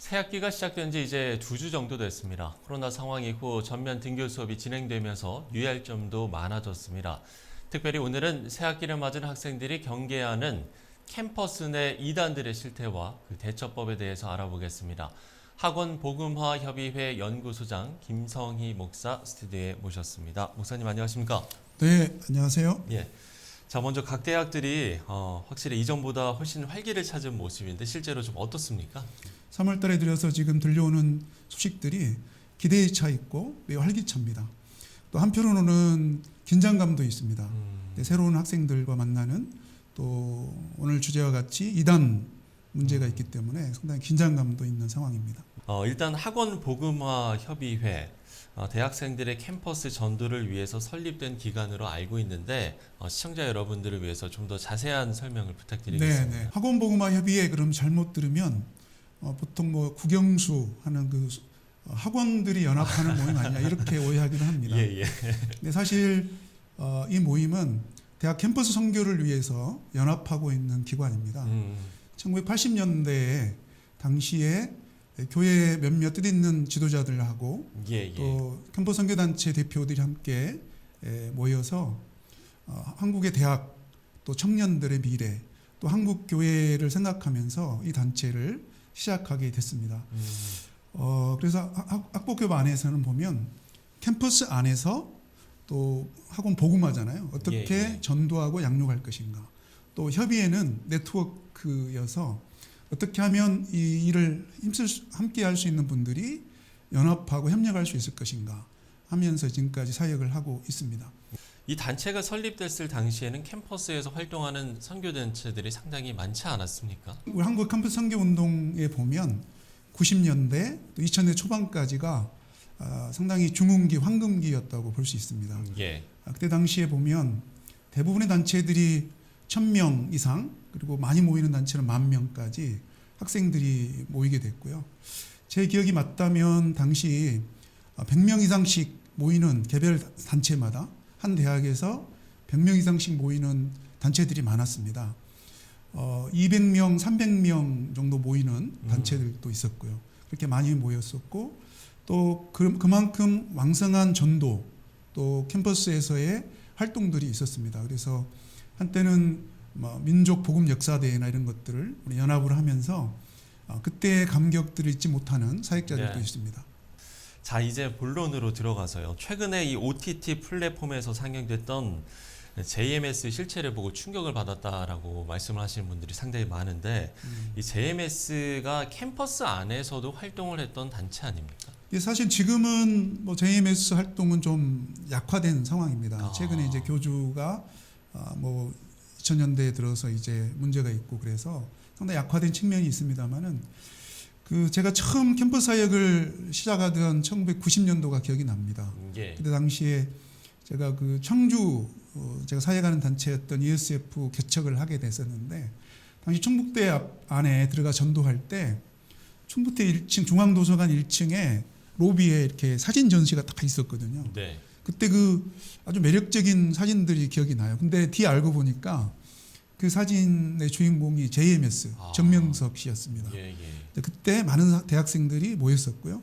새 학기가 시작된 지 이제 2주 정도 됐습니다. 코로나 상황 이후 전면 등교 수업이 진행되면서 유의할 점도 많아졌습니다. 특별히 오늘은 새 학기를 맞은 학생들이 경계하는 캠퍼스 내 이단들의 실태와 그 대처법에 대해서 알아보겠습니다. 학원 복음화 협의회 연구소장 김성희 목사 스튜디오에 모셨습니다. 목사님 안녕하십니까? 네, 안녕하세요. 예. 자, 먼저 각 대학들이 확실히 이전보다 훨씬 활기를 찾은 모습인데 실제로 좀 어떻습니까? 3월 달에 들여서 지금 들려오는 소식들이 기대에 차 있고 매우 활기찹니다. 또 한편으로는 긴장감도 있습니다. 새로운 학생들과 만나는 또 오늘 주제와 같이 이단 문제가 있기 때문에 상당히 긴장감도 있는 상황입니다. 일단 학원 복음화 협의회 대학생들의 캠퍼스 전도를 위해서 설립된 기관으로 알고 있는데 시청자 여러분들을 위해서 좀 더 자세한 설명을 부탁드리겠습니다. 네. 학원 복음화 협의회 그럼 잘못 들으면 보통 뭐 국영수 하는 그 학원들이 연합하는 모임 아니냐 이렇게 오해하기도 합니다. 예. 근데 사실 이 모임은 대학 캠퍼스 선교를 위해서 연합하고 있는 기관입니다. 1980년대에 당시에 교회 몇몇 뜻있는 지도자들하고 또 캠퍼스 선교단체 대표들이 함께 모여서 한국의 대학 또 청년들의 미래 또 한국 교회를 생각하면서 이 단체를 시작하게 됐습니다. 그래서 학복협 안에서는 보면 캠퍼스 안에서 또 학원 복음화잖아요. 어떻게 전도하고 양육할 것인가. 또 협의회는 네트워크여서 어떻게 하면 이 일을 함께 할 수 있는 분들이 연합하고 협력할 수 있을 것인가 하면서 지금까지 사역을 하고 있습니다. 이 단체가 설립됐을 당시에는 캠퍼스에서 활동하는 선교단체들이 상당히 많지 않았습니까? 우리 한국 캠퍼스 선교 운동에 보면 90년대 또 2000년 초반까지가 상당히 중흥기, 황금기였다고 볼 수 있습니다. 그때 당시에 보면 대부분의 단체들이 1000명 이상 그리고 많이 모이는 단체는 10,000명까지 학생들이 모이게 됐고요. 제 기억이 맞다면 당시 100명 이상씩 모이는 개별 단체마다 한 대학에서 100명 이상씩 모이는 단체들이 많았습니다. 200명, 300명 정도 모이는 단체들도 있었고요. 그렇게 많이 모였었고 또 그만큼 왕성한 전도 또 캠퍼스에서의 활동들이 있었습니다. 그래서 한때는 민족 복음 역사대회나 이런 것들을 우리 연합을 하면서 그때의 감격들을 잊지 못하는 사역자들도 있습니다. 자, 이제 본론으로 들어가서요. 최근에 이 OTT 플랫폼에서 상영됐던 JMS 실체를 보고 충격을 받았다라고 말씀을 하시는 분들이 상당히 많은데 이 JMS가 캠퍼스 안에서도 활동을 했던 단체 아닙니까? 사실 지금은 뭐 JMS 활동은 좀 약화된 상황입니다. 최근에 이제 교주가 뭐 2000년대에 들어서 이제 문제가 있고 그래서 상당히 약화된 측면이 있습니다만은 제가 처음 캠퍼스 사역을 시작하던 1990년도가 기억이 납니다. 그때 당시에 제가 청주 제가 사역하는 단체였던 ESF 개척을 하게 됐었는데 당시 충북대 안에 들어가 전도할 때 충북대 1층 중앙도서관 1층에 로비에 이렇게 사진 전시가 딱 있었거든요. 그때 아주 매력적인 사진들이 기억이 나요. 근데 뒤에 알고 보니까 그 사진의 주인공이 JMS 정명석 씨였습니다. 그때 많은 대학생들이 모였었고요.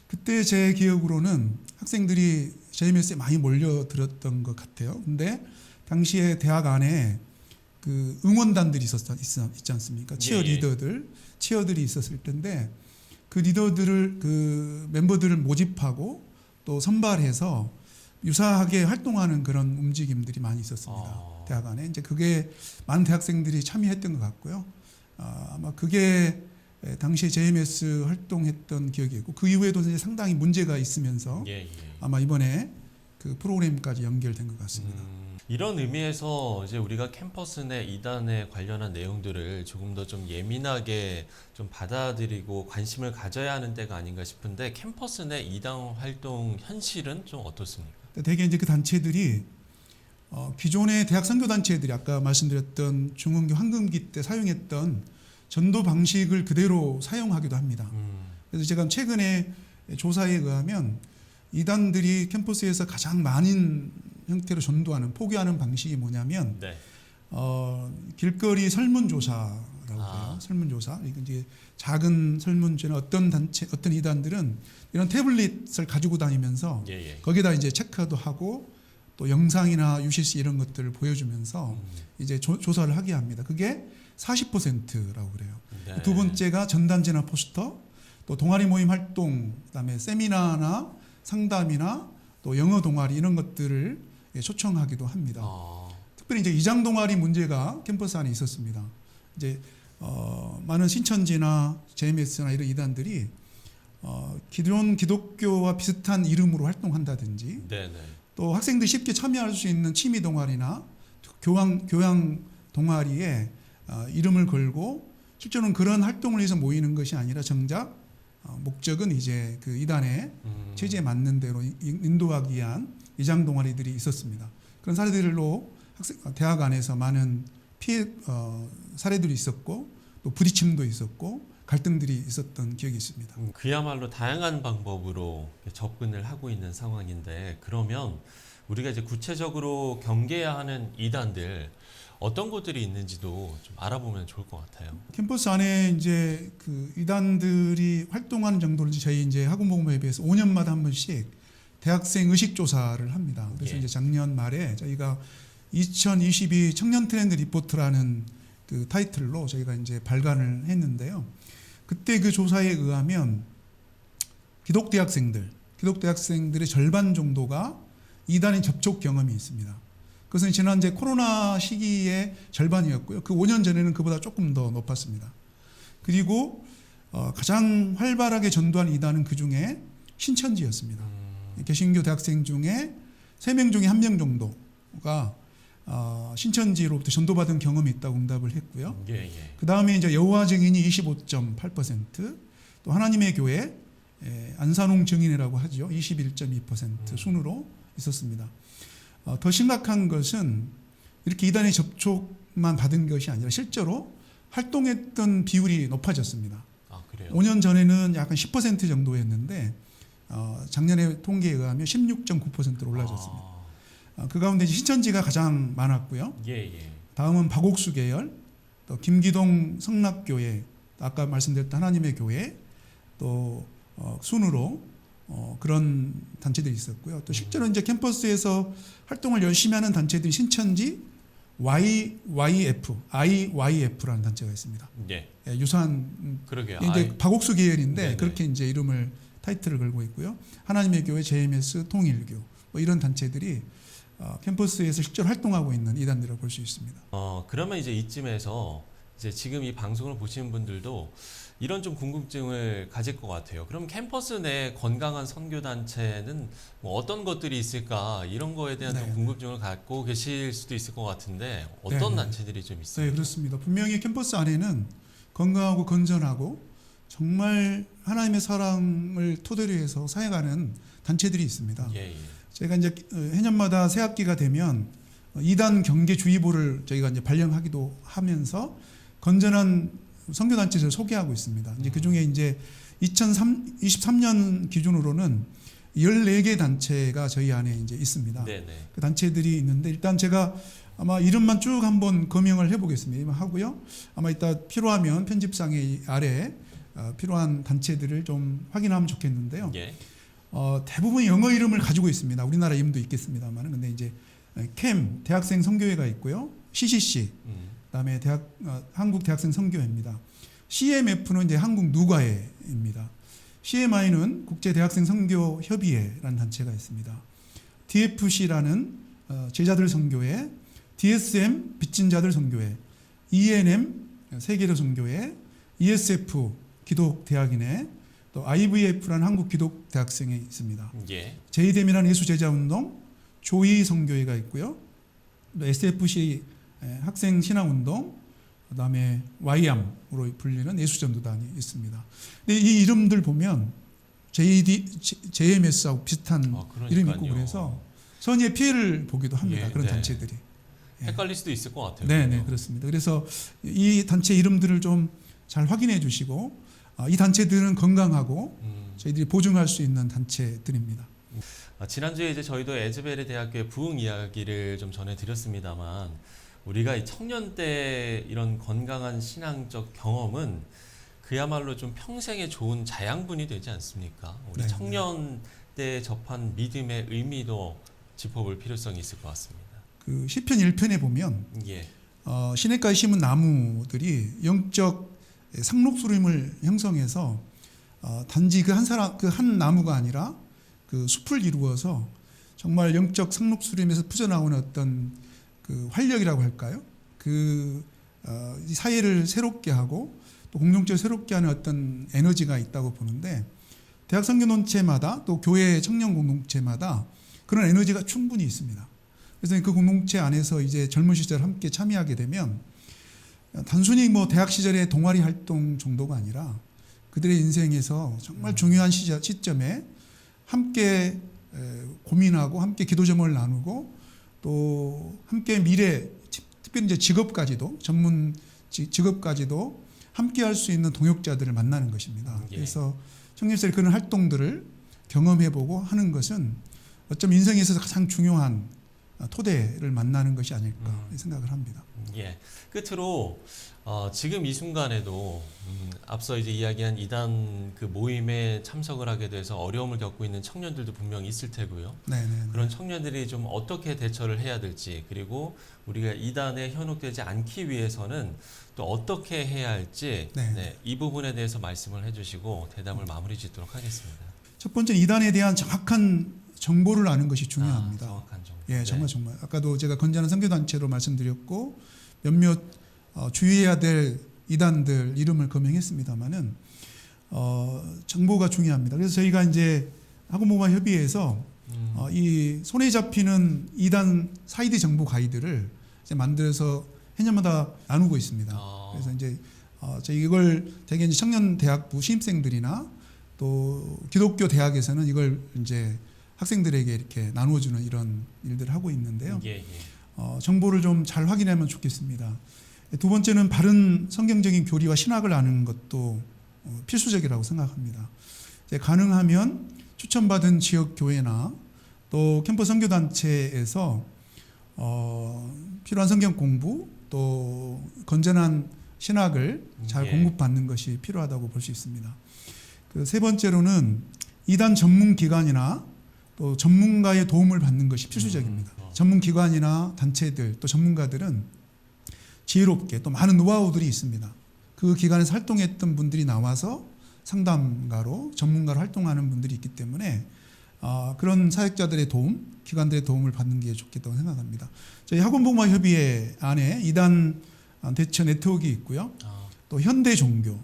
그때 제 기억으로는 학생들이 JMS에 많이 몰려들었던 것 같아요. 근데 당시에 대학 안에 응원단들이 있지 않습니까? 치어들이 있었을 텐데 그 리더들을 멤버들을 모집하고 또 선발해서 유사하게 활동하는 그런 움직임들이 많이 있었습니다. 대학 안에 이제 그게 많은 대학생들이 참여했던 것 같고요. 아마 그게 당시에 JMS 활동했던 기억이 있고 그 이후에도 이제 상당히 문제가 있으면서 아마 이번에 그 프로그램까지 연결된 것 같습니다. 이런 의미에서 이제 우리가 캠퍼스 내 이단에 관련한 내용들을 조금 더 좀 예민하게 좀 받아들이고 관심을 가져야 하는 때가 아닌가 싶은데 캠퍼스 내 이단 활동 현실은 좀 어떻습니까? 대개 이제 그 단체들이 기존의 대학 선교 단체들이 아까 말씀드렸던 중흥기 황금기 때 사용했던 전도 방식을 그대로 사용하기도 합니다. 그래서 제가 최근에 조사에 의하면 이단들이 캠퍼스에서 가장 많은 형태로 전도하는 포교하는 방식이 뭐냐면 길거리 설문조사 그래요. 설문조사. 이게 이제 작은 설문조사는 어떤 단체, 어떤 이단들은 이런 태블릿을 가지고 다니면서 예, 예. 거기다 이제 체크도 하고 또 영상이나 UCC 이런 것들을 보여주면서 이제 조사를 하게 합니다. 그게 40%라고 그래요. 네. 두 번째가 전단지나 포스터, 또 동아리 모임 활동, 그다음에 세미나나 상담이나 또 영어 동아리 이런 것들을 초청하기도 합니다. 특별히 이제 이장 동아리 문제가 캠퍼스 안에 있었습니다. 이제 많은 신천지나 JMS나 이런 이단들이 기존 기독교와 비슷한 이름으로 활동한다든지 네, 네. 또 학생들이 쉽게 참여할 수 있는 취미 동아리나 교양 동아리에 이름을 걸고 실제로는 그런 활동을 위해서 모이는 것이 아니라 정작 목적은 이제 그 이단의 체제에 맞는 대로 인도하기 위한 이장 동아리들이 있었습니다. 그런 사례들로 대학 안에서 많은 피해 사례들이 있었고 또 부딪힘도 있었고 갈등들이 있었던 기억이 있습니다. 그야말로 다양한 방법으로 접근을 하고 있는 상황인데 그러면 우리가 이제 구체적으로 경계해야 하는 이단들 어떤 것들이 있는지도 좀 알아보면 좋을 것 같아요. 캠퍼스 안에 이제 그 이단들이 활동하는 정도를 저희 이제 학우모금회비에서 5년마다 한 번씩 대학생 의식 조사를 합니다. 그래서 예. 이제 작년 말에 저희가 2022 청년 트렌드 리포트라는 그 타이틀로 저희가 이제 발간을 했는데요. 그때 그 조사에 의하면 기독대학생들의 절반 정도가 이단의 접촉 경험이 있습니다. 그것은 지난 이제 코로나 시기의 절반이었고요. 그 5년 전에는 그보다 조금 더 높았습니다. 그리고 가장 활발하게 전도한 이단은 그 중에 신천지였습니다. 개신교 대학생 중에 3명 중에 1명 정도가 신천지로부터 전도받은 경험이 있다고 응답을 했고요. 예, 예. 그 다음에 이제 여호와 증인이 25.8%, 또 하나님의 교회 안산홍 증인이라고 하죠. 21.2% 순으로 있었습니다. 더 심각한 것은 이렇게 이단의 접촉만 받은 것이 아니라 실제로 활동했던 비율이 높아졌습니다. 그래요? 5년 전에는 약간 10% 정도였는데 작년에 통계에 의하면 16.9%로 올라졌습니다. 그 가운데 신천지가 가장 많았고요. 예, 예. 다음은 박옥수 계열, 또 김기동 성락교회, 아까 말씀드렸던 하나님의 교회, 또 순으로 그런 단체들이 있었고요. 또 실제로 이제 캠퍼스에서 활동을 열심히 하는 단체들이 신천지 IYF라는 단체가 있습니다. 예. 유사한 그러게요. 이제 박옥수 계열인데 네네. 그렇게 이제 이름을 타이틀을 걸고 있고요. 하나님의 교회, JMS, 통일교 뭐 이런 단체들이 캠퍼스에서 실제로 활동하고 있는 이단들을 볼 수 있습니다. 그러면 이제 이쯤에서 이제 지금 이 방송을 보시는 분들도 이런 좀 궁금증을 가질 것 같아요. 그럼 캠퍼스 내 건강한 선교 단체는 뭐 어떤 것들이 있을까 이런 거에 대한 좀 궁금증을 갖고 계실 수도 있을 것 같은데 어떤 단체들이 좀 있어요? 네, 그렇습니다. 분명히 캠퍼스 안에는 건강하고 건전하고 정말 하나님의 사랑을 토대로 해서 사역하는 단체들이 있습니다. 예, 예. 저희가 이제 해년마다 새 학기가 되면 2단 경계주의보를 저희가 이제 발령하기도 하면서 건전한 선교단체를 소개하고 있습니다. 이제 그 중에 이제 2023년 기준으로는 14개 단체가 저희 안에 이제 있습니다. 네네. 그 단체들이 있는데 일단 제가 아마 이름만 쭉 한번 거명을 해보겠습니다. 하고요. 아마 이따 필요하면 편집상의 아래 필요한 단체들을 좀 확인하면 좋겠는데요. 예. 대부분 영어 이름을 가지고 있습니다. 우리나라 이름도 있겠습니다만, 근데 이제 캠 대학생 선교회가 있고요, CCC, 그다음에 한국 대학생 선교회입니다. CMF는 이제 한국 누가회입니다. CMI는 국제 대학생 선교 협의회라는 단체가 있습니다. DFC라는 제자들 선교회, DSM 빚진 자들 선교회, ENM 세계로 선교회, ESF 기독 대학인회, 또 IVF라는 한국 기독 대학생회 있습니다. 예. JDM이라는 예수 제자 운동, 조이 선교회가 있고요. 또 SFC 학생 신앙 운동, 그다음에 YAM으로 불리는 예수 전도단이 있습니다. 근데 이 이름들 보면 JMS하고 비슷한 이름이 있고 그래서 선의의 피해를 보기도 합니다. 예, 그런 네. 단체들이. 헷갈릴 수도 있을 것 같아요. 네, 그렇습니다. 그래서 이 단체 이름들을 좀 잘 확인해 주시고 이 단체들은 건강하고 저희들이 보증할 수 있는 단체들입니다. 지난주에 이제 저희도 에즈베리 대학교의 부흥 이야기를 좀 전해드렸습니다만 우리가 이 청년 때 이런 건강한 신앙적 경험은 그야말로 좀 평생에 좋은 자양분이 되지 않습니까? 우리 네, 청년 때 접한 믿음의 의미도 짚어볼 필요성이 있을 것 같습니다. 그 시편 1편에 보면 예. 시냇가에 심은 나무들이 영적 상록수림을 형성해서 단지 그 한 사람 그 한 나무가 아니라 그 숲을 이루어서 정말 영적 상록수림에서 퍼져나오는 어떤 그 활력이라고 할까요? 이 사회를 새롭게 하고 또 공동체를 새롭게 하는 어떤 에너지가 있다고 보는데 대학 선교논체마다 또 교회 청년 공동체마다 그런 에너지가 충분히 있습니다. 그래서 그 공동체 안에서 이제 젊은 시절 함께 참여하게 되면 단순히 뭐 대학 시절의 동아리 활동 정도가 아니라 그들의 인생에서 정말 중요한 시점에 함께 고민하고 함께 기도 제목을 나누고 또 함께 미래 특별히 이제 직업까지도 전문 직업까지도 함께 할 수 있는 동역자들을 만나는 것입니다. 예. 그래서 청년시절 그런 활동들을 경험해보고 하는 것은 어쩜 인생에 있어서 가장 중요한 토대를 만나는 것이 아닐까 생각을 합니다. 예. 끝으로 지금 이 순간에도 앞서 이제 이야기한 이단 그 모임에 참석을 하게 돼서 어려움을 겪고 있는 청년들도 분명히 있을 테고요. 네네. 그런 청년들이 좀 어떻게 대처를 해야 될지, 그리고 우리가 이단에 현혹되지 않기 위해서는 또 어떻게 해야 할지, 네. 이 부분에 대해서 말씀을 해주시고 대담을 마무리 짓도록 하겠습니다. 첫 번째 이단에 대한 정확한 정보를 아는 것이 중요합니다. 정확한 정보. 예, 정말. 아까도 제가 건전한 선교단체로 말씀드렸고 몇몇 주의해야 될 이단들 이름을 거명했습니다만은 정보가 중요합니다. 그래서 저희가 이제 학원모마 협의회에서 이 손에 잡히는 이단 사이드 정보 가이드를 이제 만들어서 해년마다 나누고 있습니다. 그래서 이제 저희 이걸 대개 이제 청년대학부 신입생들이나 또 기독교 대학에서는 이걸 이제 학생들에게 이렇게 나눠주는 이런 일들을 하고 있는데요. 예. 정보를 좀 잘 확인하면 좋겠습니다. 두 번째는 바른 성경적인 교리와 신학을 아는 것도 필수적이라고 생각합니다. 이제 가능하면 추천받은 지역 교회나 또 캠퍼스 선교단체에서 필요한 성경 공부 또 건전한 신학을 잘 공급받는 것이 필요하다고 볼 수 있습니다. 그 세 번째로는 이단 전문 기관이나 또 전문가의 도움을 받는 것이 필수적입니다. 전문 기관이나 단체들 또 전문가들은 지혜롭게 또 많은 노하우들이 있습니다. 그 기관에서 활동했던 분들이 나와서 상담가로 전문가로 활동하는 분들이 있기 때문에 그런 사역자들의 도움, 기관들의 도움을 받는 게 좋겠다고 생각합니다. 저희 학원복음화협의회 안에 이단 대처 네트워크가 있고요. 또 현대 종교,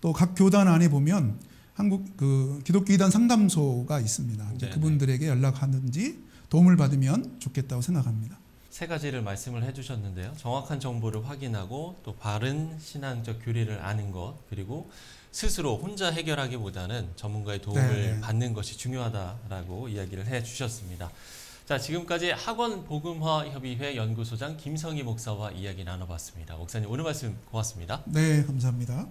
또 각 교단 안에 보면 한국 그 기독교 이단 상담소가 있습니다. 이제 그분들에게 연락하든지 도움을 받으면 좋겠다고 생각합니다. 세 가지를 말씀을 해주셨는데요. 정확한 정보를 확인하고 또 바른 신앙적 교리를 아는 것, 그리고 스스로 혼자 해결하기보다는 전문가의 도움을 받는 것이 중요하다라고 이야기를 해주셨습니다. 자, 지금까지 학원복음화협의회 연구소장 김성희 목사와 이야기 나눠봤습니다. 목사님 오늘 말씀 고맙습니다. 네, 감사합니다.